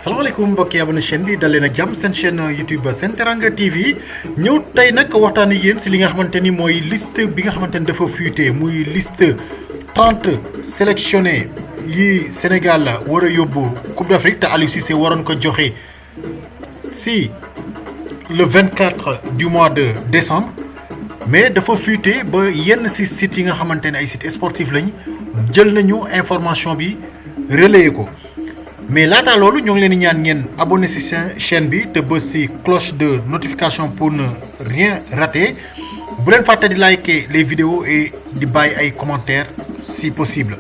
salaamaaleykum mbokk yi abonné chaîne bi dalee nag jàmm seen chaîne YouTube Sen Teranga TV ñëw tey nag waxtaan ak yéen si li nga xamante ni mooy liste bi nga xamante ni dafa fuité muy liste 30 sélectionnés yi Sénégal war a yóbbu Coupe d'Afrique te Aliou Cissé waroon ko joxe si le 24 du mois de décembre mais dafa fuité ba yenn si sites yi nga xamante ne ay sites sportifs lañ jël nañu information bi relayer ko. mais laata loolu ñoo ngi leen di ñaan ngeen abonné ci chaîne bi te bës ci cloche de notification pour ne rien rater bu leen fàtte di liker les vidéos et di bàyyi ay commentaires si possible.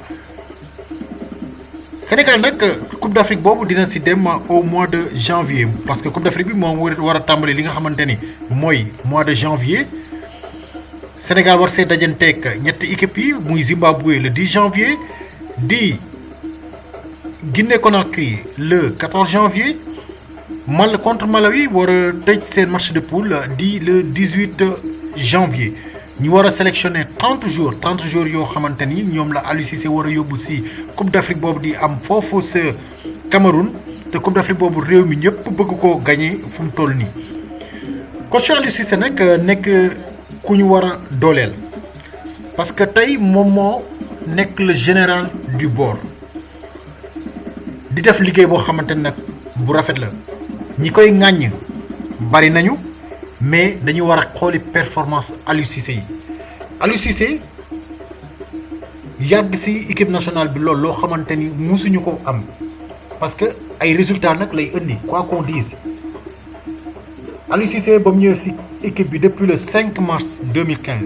Sénégal nag Coupe d'Afrique boobu dina ci dem au mois de janvier parce que Coupe d'Afrique bi moom war a tàmbali li nga xamante ni mooy mois de janvier Sénégal war see dajanteeg ñetti équipe yi muy Zimbabwe le 10 janvier di Guinée-Conakry le 14 janvier contre Malawi war a tëj seen match de poule di le 18 janvier ñu war a sélectionner 30 jours yoo xamante ni ñoom la Aliou Cissé war a yóbbu ci Coupe d'Afrique boobu di am foofu sa Cameroun te Coupe d'Afrique boobu réew mi ñëpp bëgg koo gagné fu mu toll nii. coach Aliou Cissé nag nekk ku ñu war a dooleel parce que tey moom moo nekk le général du bord. di def liggéey boo xamante ne nag bu rafet la ñi koy ŋàññ bari nañu mais dañu war a xooli performance Aliou Cissé yi Aliou Cissé yàgg ci équipe nationale bi loolu loo xamante ni musuñu ko am parce que ay résultats nag lay indi quoi qu'on dise Aliou Cissé ba mu ñëwee ci équipe bi depuis le 5 mars 2015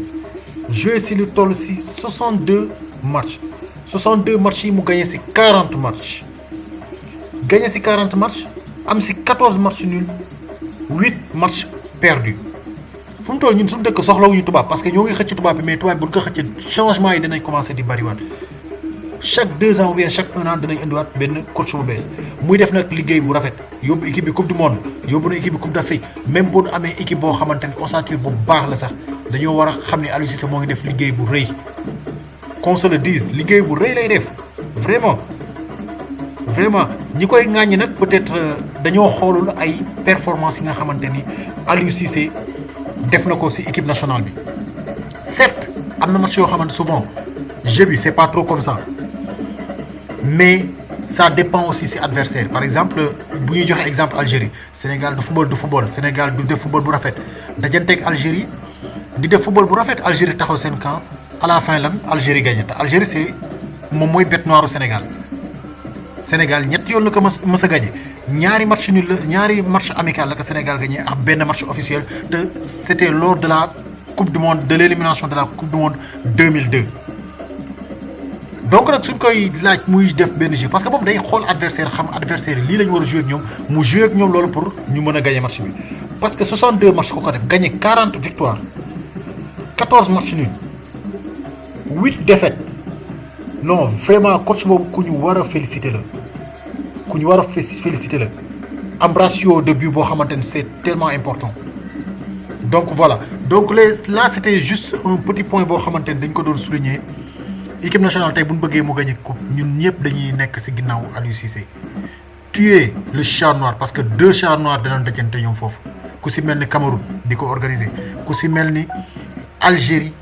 joué ci lu toll ci 62 matchs yi mu gagné ci 40 matchs. gagné ci 40 matchs am ci 14 matchs nuls 8 matchs perdus fu mu toll ñun suñu dëkk soxlawuñu tubaab parce que ñoo ngi xëcc tubaab bi mais tubaab bu ñu ko xëcc changement yi dinañ commencé di bariwaat chaque 2 ans ou bien chaque 1 an dinañ indiwaat benn coach bu bees muy def nag liggéey bu rafet yóbbu équipe bi coupe du monde yóbbu na équipe bi coupe d'Afrique même bu nu amee équipe boo xamante ne ossature bu baax la sax dañoo war a xam ne Aliou Cissé moo ngi def liggéey bu rëy qu'on se le dise liggéey bu rëy lay def vraiment ñi koy ŋàññi nag peut-être dañoo xoolul ay performance yi nga xamante ni Aliou Cissé def na ko ci équipe nationale bi certes am na match yoo xamante souvent jeu bi c'est pas trop comme ça mais ça dépend aussi ci adversaire par exemple bu ñuy joxe exemple Algérie Sénégal du football Sénégal du def football bu rafet dajanteeg Algérie di def football bu rafet Algérie taxaw seen camp à la fin lan Algérie gagné te Algérie c'est moom mooy bête noire Sénégal ñett yoon la ko mës a gagné ñaari match nul la ñaari match amical la ko Sénégal gagné ak benn match officiel te c'était lors de la coupe du monde de l'élimination de la coupe du monde 2002. donc nag suñ koy laaj muy def benn jeu parce que boobu day xool adversaire xam adversaire lii la ñu war a jouer ak ñoom mu jouer ak ñoom loolu pour ñu mën a gagné match bi parce que 62 matchs ko def gagné 40 victoires 14 matchs nuls 8 défaites. non vraiment coach boobu ku ñu war a féliciter la am ratio de but boo xamante ne c'est tellement important donc voilà donc là c'était juste un petit point boo xamante ne dañ ko doon souligner équipe nationale tey bu ñu bëggee mu gagner coupe ñun ñëpp dañuy nekk ci ginnaaw Aliou Cissé tuer le chat noir parce que 2 chats noirs danañ dajante ñoom foofu ku ci mel ni Cameroun di ko organiser ku ci mel ni Algérie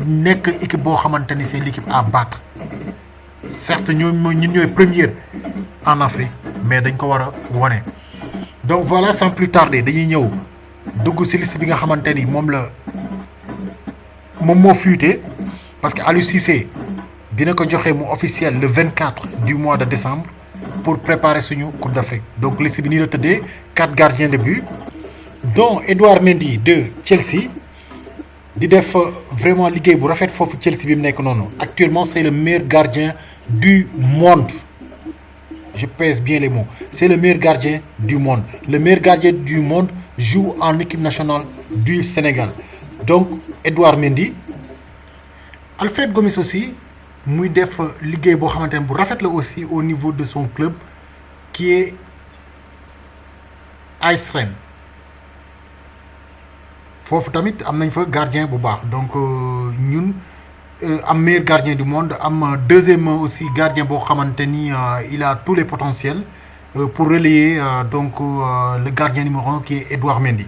nekk équipe boo xamante ni c'est l'équipe à battre certes ñun ñooy première en Afrique mais dañ ko war a wone donc voilà sans plus tarder dañuy ñëw dugg ci liste bi nga xamante ni moom moo fuité parce que Aliou Cissé dina ko joxe mu officiel le 24 du mois de décembre pour préparer suñu Coupe d'Afrique donc liste bi nii la tëddee 4 gardiens de but dont Edouard Mendy de Chelsea. di def vraiment liggéey bu rafet foofu Chelsea bi mu nekk noonu actuellement c'est le meilleur gardien du monde je pèse bien les mots c'est le meilleur gardien du monde le meilleur gardien du monde joue en équipe nationale du Sénégal donc Edouard Mendy. Alfred Gomis aussi muy def liggéey boo xamante ne bu rafet la aussi au niveau de son club qui est AS Rennes foofu tamit am nañ fa gardien bu baax donc ñun am meilleur gardien du monde am deuxième aussi gardien boo xamante ni il a tous les potentiels pour relayer le gardien numéro 1 qui est Edouard Mendy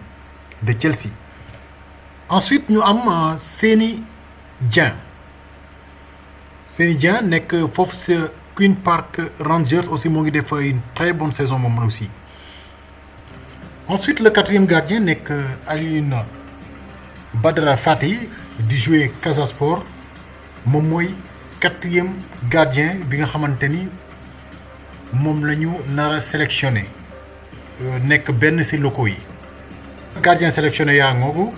de Chelsea. Ensuite ñu am Seny Dieng nekk foofu sa Queen Park Rangers aussi moo ngi def une très bonne saison moom aussi. Ensuite le quatrième gardien nekk Alioune Badara Fati di jouer Casa Sport moom mooy quatrième gardien bi nga xamante ni moom la ñu nar a sélectionné nekk benn ci locaux yi. Gardien sélectionné yaa ngoogu.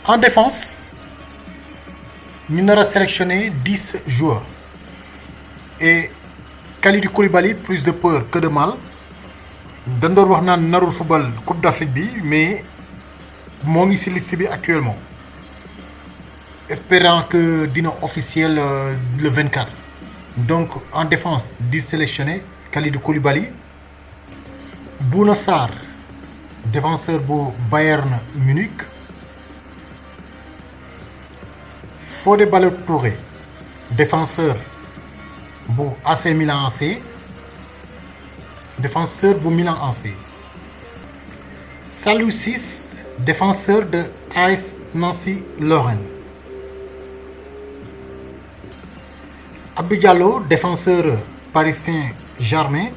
En défense ñu nar a sélectionné 10 joueurs et Kalidou Koulibaly plus de peur que de mal dañ doon wax naan narul football Coupe d'Afrique bi mais moo ngi ci liste bi actuellement espérant que dina officiel le 24. Donc en défense 10 sélectionnés Kalidou Koulibaly, Bouna Sarr défenseur bu Bayern Munich, Fodé Ballo-Touré défenseur bu AC Milan AC, défenseur bu Milan AC. Saliou Ciss défenseur de AS Nancy Lorraine. Abdou Diallo défenseur Paris Saint-Germain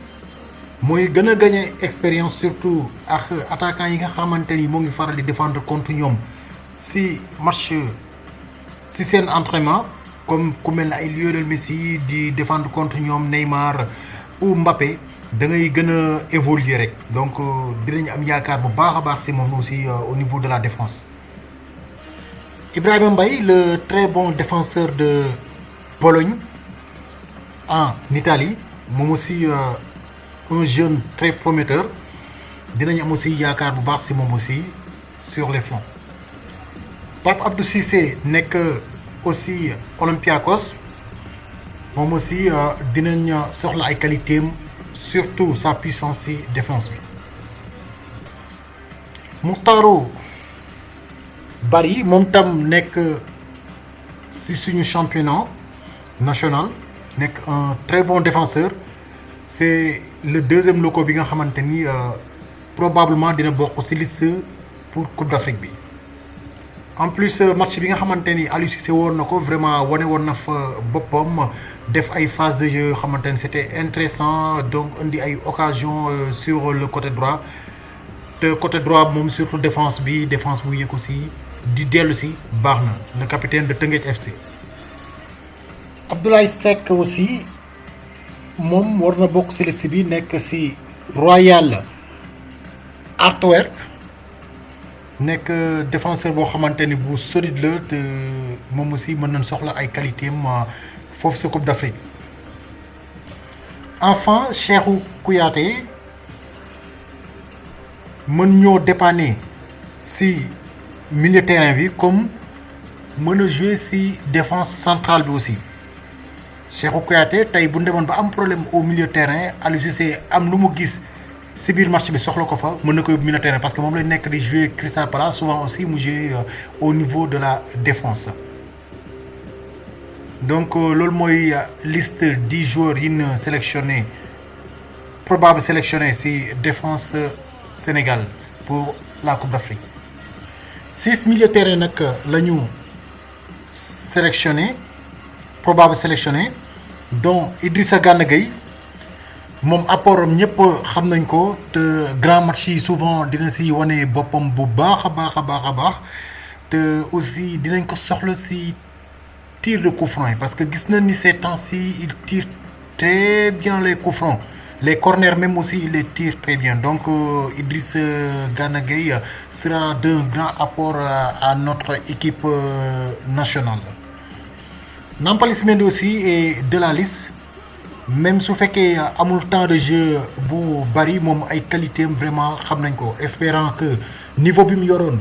mooy gën a gagné expérience surtout ak attaquant yi nga xamante ni moo ngi faral di défendre contre ñoom si match si seen entraînement comme ku mel ne ay Lionel Messi di défendre contre ñoom Neymar ou Mbappé da ngay gën a évoluer rek donc dinañ am yaakaar bu baax a baax si moom aussi au niveau de la défense. Ibrahima Mbaye le très bon défenseur de Bologne en Italie moom aussi un jeune très prometteur dinañ am aussi yaakaar bu baax si moom aussi sur les flancs. Pape Abdou Cissé nekk aussi Olympiakos moom aussi dinañ soxla ay qualité am surtout sa puissance ci défense bi. Mokhtarou Bari moom tam nekk ci suñu championnat national nekk un très bon défenseur c'est le deuxième loco bi nga xamante ni probablement dina bokk ci liste pour Coupe d'Afrique bi. En plus match bi nga xamante ni Aliou Cissé woon na ko vraiment wane woon na fa boppam def ay phase de jeu xamante ni c'était intéressant donc indi ay occasion sur le côté droit te côté droit moom surtout défense bu yëg aussi di dellu si baax na le capitaine de Teungueth FC. Abdoulaye Seck aussi moom war na bokk ci liste bi nekk ci Royal Antwerp nekk défenseur boo xamante ni bu solide la te moom aussi mën nañ soxla ay qualité am foofu sa Coupe d'Afrique. Enfin Cheikhou Kouyaté mën ñoo dépanner ci milieu terrain bi comme mën a jouer ci défense centrale bi aussi. Cheikhou Kouyaté tey bu demoon ba am problème au milieu terrain Aliou Cissé am lu mu gis ci biir match bi soxla ko fa mën na ko yóbbu milieu terrain parce que moom lay nekk di jouer Crystal Palace souvent aussi mu jouer au niveau de la défense. Donc loolu mooy liste 10 joueurs yi ñu sélectionné probable sélectionné ci défense Sénégal pour la Coupe d'Afrique. 6 milieu terrain nag la ñu sélectionné probable sélectionné dont Idrissa Gana Gueye moom apport am ñëpp xam nañ ko te grand match yi souvent dina ci wane boppam bu baax a baax te aussi dinañ ko soxla ci tir de coup franc parce que gis nañ ni ces temps-ci il tire très bien les coups francs les corners même aussi il les tire très bien donc Idrissa Gana Gueye sera d'un grand apport à notre équipe nationale. Nampalys Mendy aussi est de la liste même su fekkee amul temps de jeu bu bari moom ay qualité am vraiment xam nañ ko espérant que niveau bi mu yoroon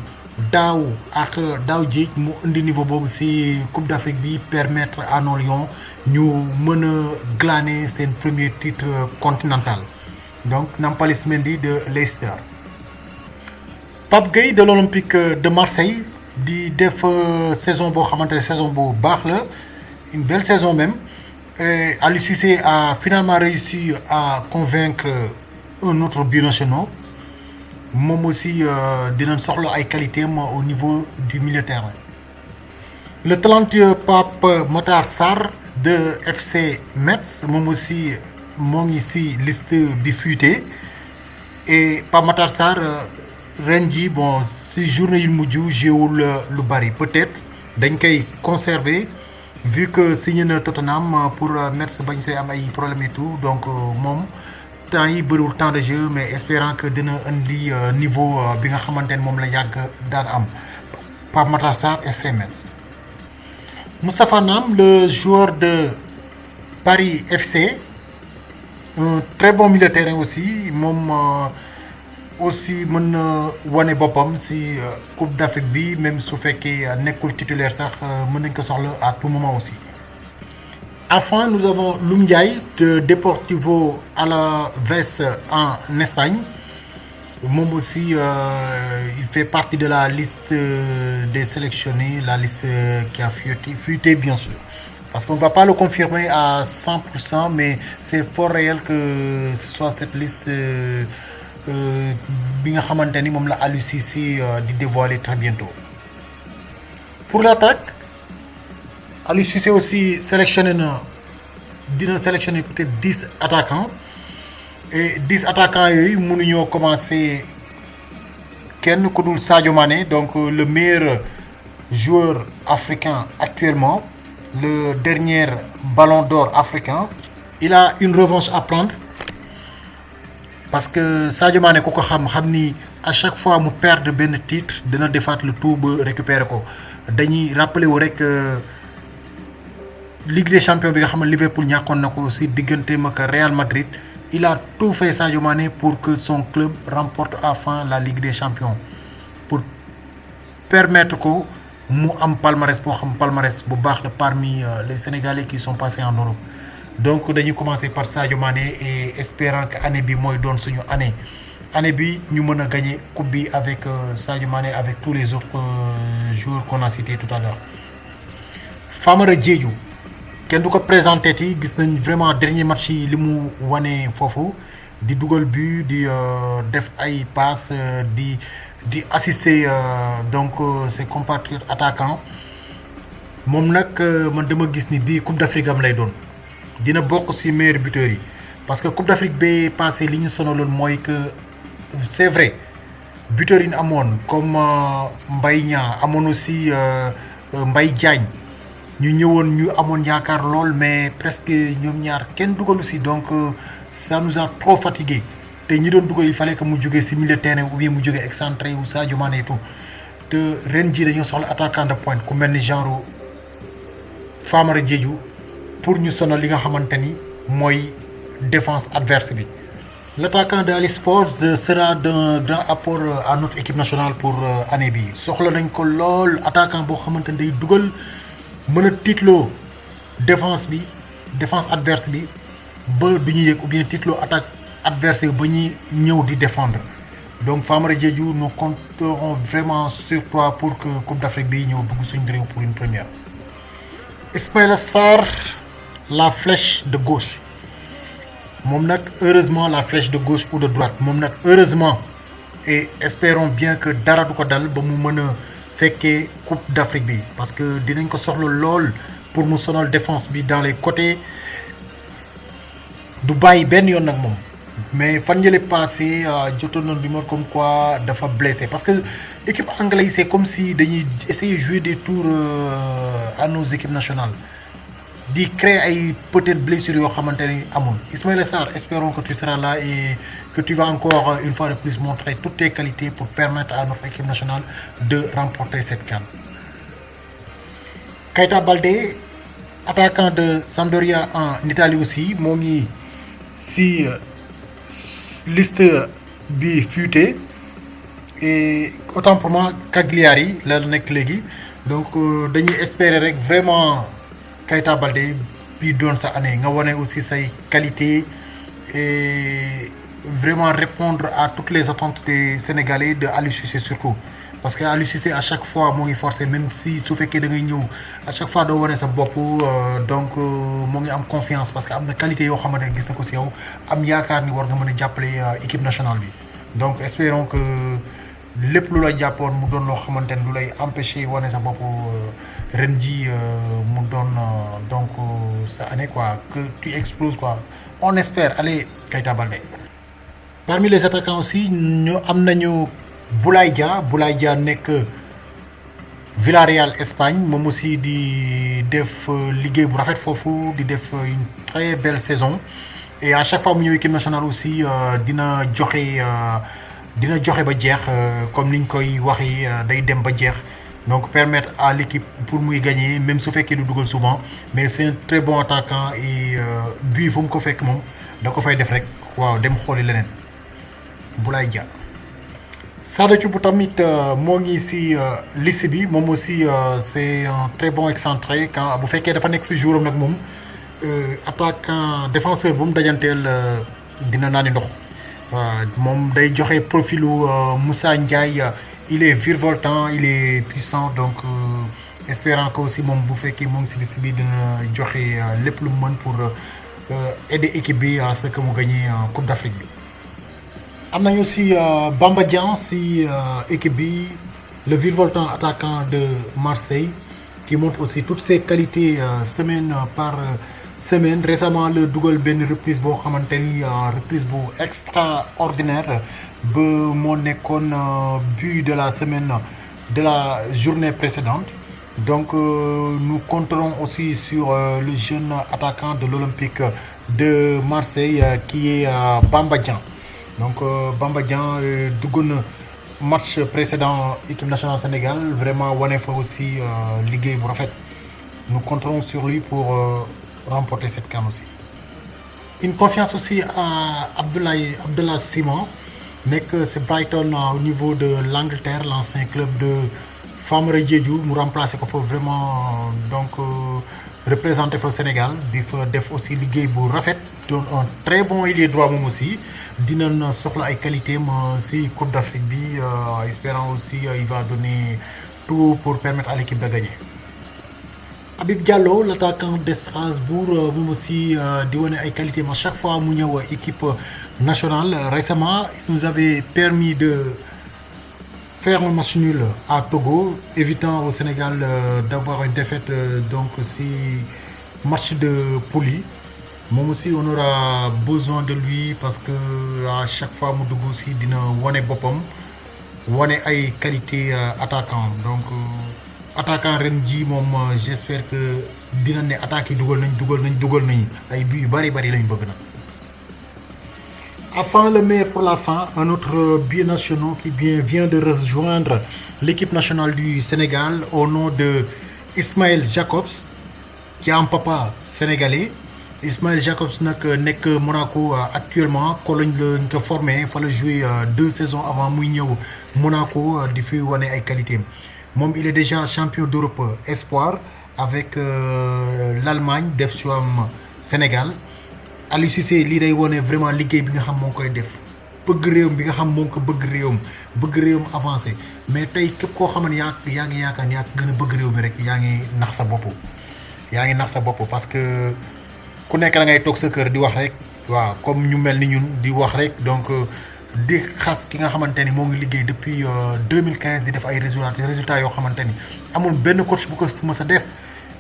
daaw ak daaw jéeg mu indi niveau boobu ci Coupe d'Afrique bi permettre à nos Lions ñu mën a glaner seen premier titre continental donc Nampalys Mendy de Leicester. Pape Gueye de l'Olympique de Marseille di def saison boo xamante saison bu baax la une belle saison même. Et Aliou Cissé a finalement réussi à convaincre un autre binational moom aussi dinañ soxla ay qualité au niveau du milieu de terrain. Le talentueux Pape Matar Sarr de FC Metz moom aussi moo ngi ci liste bi fuité et Pape Matar Sarr ren ji bon ci journée yu mujj jéewul lu bari peut-être dañ koy conserver vu que signé na Tottenham pour Metz bañ see am ay problème et tout donc moom temps yi bëriwul temps de jeu mais espérant que dina indi niveau bi nga xamante ne moom la yàgg daan am Pape Matar Sarr FC Metz. Moustapha Nam, le joueur de Paris FC, un très bon milieu de terrain aussi, moom aussi mën na wane boppam ci Coupe d'Afrique bi même su fekkee nekkul titulaire sax mën nañ ko soxla à tout moment aussi. Enfin, nous avons Loum Ndiaye de Deportivo Alavés en Espagne. Moom aussi il fait partie de la liste des sélectionnés, la liste qui a fuité bien sûr. Parce qu'on ne va pas le confirmer à 100%, mais c'est fort réel que ce soit cette liste bi nga xamante ni moom la Aliou Cissé di dévoiler très bientôt. Pour l'attaque, Aliou Cissé aussi dina sélectionner peut-être 10 attaquants. Et 10 attaquants yooyu mënuñoo commencer kenn ku dul Sadio Mané donc le meilleur joueur africain actuellement, le dernier ballon d'or africain. Il a une revanche à prendre parce que Sadio Mané ku ko xam ni à chaque fois mu perdre benn titre dina defaat le tout ba récupérer ko. Dañuy rappeler wu rek Ligue des champions bi nga xam ne Liverpool ñàkkoon na ko ci digganteem ak Real Madrid. Il a tout fait Sadio Mané pour que son club remporte enfin la Ligue des Champions pour permettre ko mu am palmarès boo xam palmarès bu baax la parmi les Sénégalais qui sont passés en Europe. Donc dañuy commencer par Sadio Mané et espérant que année bi mooy doon suñu année bi ñu mën a gagner coupe bi avec Sadio Mané avec tous les autres joueurs qu'on a cités tout à l'heure. Famara Diédhiou kenn du ko présenté ti gis nañ vraiment dernier match yi li mu wane foofu di dugal but di def ay passes di assister donc ses compatriotes attaquants moom nag man dama gis ni bii Coupe d'Afrique am lay doon dina bokk ci meilleurs buteurs yi parce que Coupe d'Afrique ba passé li ñu sonaloon mooy que c'est vrai buteurs yi ñu amoon comme Mbaye Niang amoon aussi Mbaye Diagne. ñu ñëwoon ñu amoon yaakaar lool mais presque ñoom ñaar kenn dugalu ci donc ça nous a trop fatigué te ñi doon dugal il fallait que mu jógee ci milieu de terrain ou bien mu jógee excentré ou Sadio Mané et tout te ren ji dañoo soxla attaquant de pointe ku mel ni genre Famara Diédhiou pour ñu sonal li nga xamante ni mooy défense adverse bi. L'attaquant de Ali Sport sera d'un grand apport à notre équipe nationale pour année bi soxla nañ ko lool attaquant boo xamante ni day dugal. mën a tiitloo défense adverse bi ba du ñu yëg ou bien tiitloo attaque adverse bi ba ñuy ñëw di défendre donc Famara Diédhiou nous compterons vraiment sur toi pour que Coupe d'Afrique bi ñëw dugg suñu réew pour une première. Ismaïla Sarr la flèche de gauche moom nag heureusement la flèche de gauche ou de droite moom nag heureusement et espérons bien que dara du ko dal ba mu mën a fekkee Coupe d'Afrique bi parce que dinañ ko soxla lool pour mu sonal défense bi dans les côtés du bàyyi benn yoon nag moom mais fan yële passé jotoon na rumeur comme quoi dafa blessé parce que équipe anglaise c'est comme si dañuy essayer jouer des tours à nos équipes nationales di créer ay peut-être blessures yoo xamante ni amul. Ismaïla Sarr, espérons que tu seras là et que tu vas encore une fois de plus montrer toutes tes qualités pour permettre à notre équipe nationale de remporter cette CAN. Keita Baldé, attaquant de Sampdoria en Italie aussi, moo ngi ci liste bi fuité et autant pour moi Cagliari la nekk léegi donc dañuy espérer rek vraiment Keita Baldé bi doon sa année nga wane aussi say qualité et vraiment répondre à toutes les attentes des Sénégalais de Aliou Cissé surtout parce que Aliou Cissé à chaque fois moo ngi forcé même si su fekkee da ngay ñëw à chaque fois doo wane sa bopp donc moo ngi am confiance parce que am na qualité yoo xamante ne gis na ko si yow am yaakaar ni war nga mën a jàppale équipe nationale bi donc espérons que lépp lu la jàppoon mu doon loo xamante ne lu lay empêcher wane sa bopp ren ji mu doon donc sa année quoi que tu exploses quoi on espère allez Keita Baldé. Parmi les attaquants aussi ñu am nañu Boulaye Dia nekk Villarreal Espagne moom aussi di def liggéey bu rafet foofu di def une très belle saison et à chaque fois mu ñëw équipe nationale aussi dina joxe ba jeex comme niñ koy waxee day dem ba jeex donc permettre à l'équipe pour muy gagner même su fekkee du dugal souvent mais c'est un très bon attaquant et bii fu mu ko fekk moom da ko fay def rek waaw dem xooli leneen Boulaye Dia. Sada Thioub tamit moo ngi si liste bi moom aussi c'est un très bon excentré quand bu fekkee dafa nekk si jouram nag moom attaquant défenseur bu mu dajanteel dina naani ndox moom day joxe profilu Moussa Ndiaye il est virevoltant il est puissant donc espérant que aussi moom bu fekkee moo ngi si liste bi dina joxe lépp lu mu mën pour aider équipe bi à ce que mu gagné Coupe d'Afrique bi. am nañu aussi Bamba Dieng si équipe bi le virevoltant attaquant de Marseille qui montre aussi toutes ses qualités semaine par semaine récemment le dugal benn reprise boo xamante ni reprise bu extraordinaire ba moo nekkoon but de la semaine de la journée précédente donc nous compterons aussi sur le jeune attaquant de l'Olympique de Marseille qui est Bamba Dieng. Donc Bamba Dieng dugg na match précédent équipe nationale Sénégal vraiment wane fa aussi liggéey bu rafet nous compterons sur lui pour remporter cette CAN aussi. Une confiance aussi à Abdallah Simon nekk c'est Brighton au niveau de l'Angleterre l'ancien club de Famara Diédhiou mu remplacer ko fa vraiment donc représenté fa Sénégal di fa def aussi liggéey bu rafet doon un très bon ailier droit moom aussi. dinañ soxla ay qualité ma si Coupe d'Afrique bi espérant aussi il va donner tout pour permettre à l'équipe de gagner. Habib Diallo l'attaquant de Strasbourg moom aussi di wane ay qualité ma chaque fois mu ñëw équipe nationale récemment il nous avait permis de faire un match nul à Togo évitant au Sénégal d'avoir une défaite donc si match de poule yi. moom aussi on aura besoin de lui parce que à chaque fois mu dugg aussi dina wane boppam wane ay qualité attaquant donc attaquant ren ji moom j'espère que dina ne attaque yi dugal nañ ay buts yu bari lañ bëgg na. Enfin le meilleur pour la fin un autre binational qui vient de rejoindre l'équipe nationale du Sénégal au nom de Ismaël Jacobs qui est un papa sénégalais. Ismaël Jacobs nag nekk Monaco actuellement Cologne lañ ko formé fa la joué 2 saisons avant muy ñëw Monaco di fi wane ay qualités moom il est déjà champion d'Europe espoir avec l'Allemagne def ci am Sénégal Aliou Cissé lii day wane vraiment liggéey bi nga xam moo ngi koy def bëgg réewam bi nga xam moo ngi ko bëgg réewam avancé mais tey képp koo xam ne yaa ngi yaakaar yaa gën a bëgg réew mi rek yaa ngi nax sa bopp parce que ku nekk da ngay toog sa kër di wax rek waaw comme ñu mel ni ñun di wax rek donc di xas ki nga xamante ni moo ngi liggéey depuis 2015 di def ay résultats yoo xamante ni amul benn coach bu ko mës a def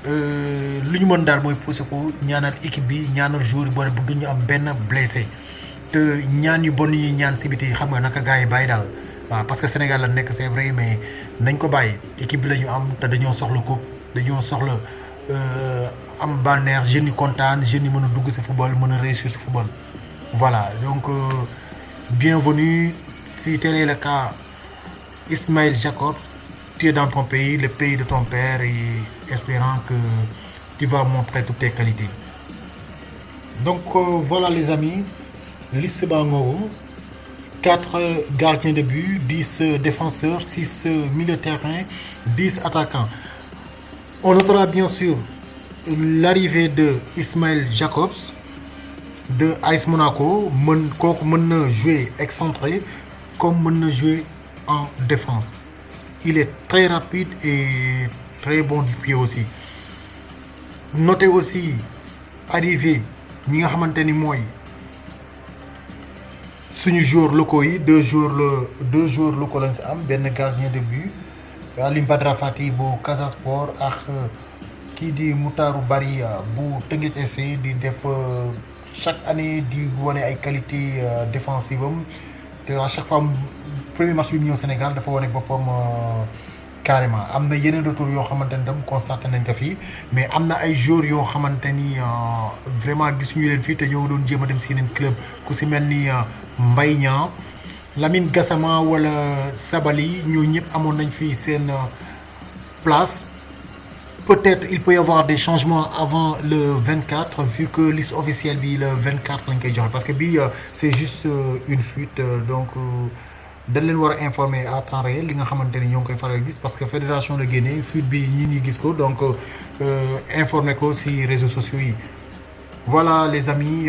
lu ñu mën daal mooy poussé ko ñaanal équipe bi ñaanal joueur yi bu duñu am benn blessé te ñaan yu bon yi ñaan si biti xam nga naka gars yi bàyyi daal waaw parce que Sénégal la nekk c'est vrai mais nañ ko bàyyi équipe bi la ñu am te dañoo soxla coupe dañoo soxla. am bànneex jeunes yi kontaan jeunes yi mën a dugg ci football mën a réussir ci football voilà donc bienvenue si tel est le cas Ismaël Jacob tu es dans ton pays le pays de ton père et espérant que tu vas montrer toutes tes qualités donc voilà les amis liste baa ngoogu 4 gardiens de but 10 défenseurs 6 milieu de terrain 10 attaquants. On notera bien sûr l'arrivée de Ismaël Jacobs de AS Monaco kooku mën na jouer excentré comme mën na jouer en défense il est très rapide et très bon du pied aussi. Notez aussi arrivé ñi nga xamante ni mooy suñu joueurs locaux yi deux joueurs locaux lañ si am benn gardien de but Alioune Badara Fati bu Casa Sport ak kii di Moutaaru Bari bu Teungueth FC di def chaque année di wane ay qualité défensive am te à chaque fois premier match bi mu ñëw Sénégal dafa wane boppam carrément am na yeneen retour yoo xamante ni tam constaté nañ ko fii mais am na ay joueurs yoo xamante ni vraiment gisuñu leen fii te ñoo doon jéem a dem si yeneen club ku si mel ni Mbaye Niang Lamine Gassama wala Sabali ñoo ñëpp amoon nañ fii seen place. Peut-être il peut y avoir des changements avant le 24 vu que liste officielle bi le 24 lañ koy joxe parce que bii c'est juste une fuite donc dañ leen war a informer à temps réel li nga xamante ni ñoo ngi koy faral gis parce que fédération de Guinée fuite bi ñi gis ko donc informer ko ci réseaux sociaux yi. Voilà les amis,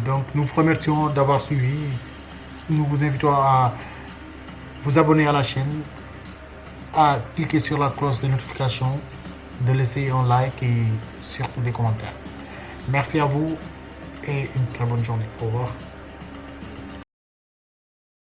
donc nous vous remercions d'avoir suivi. Nous vous invitons à vous abonner à la chaîne, à cliquer sur la cloche de notification, de laisser un like et surtout des commentaires. Merci à vous et une très bonne journée. Au revoir.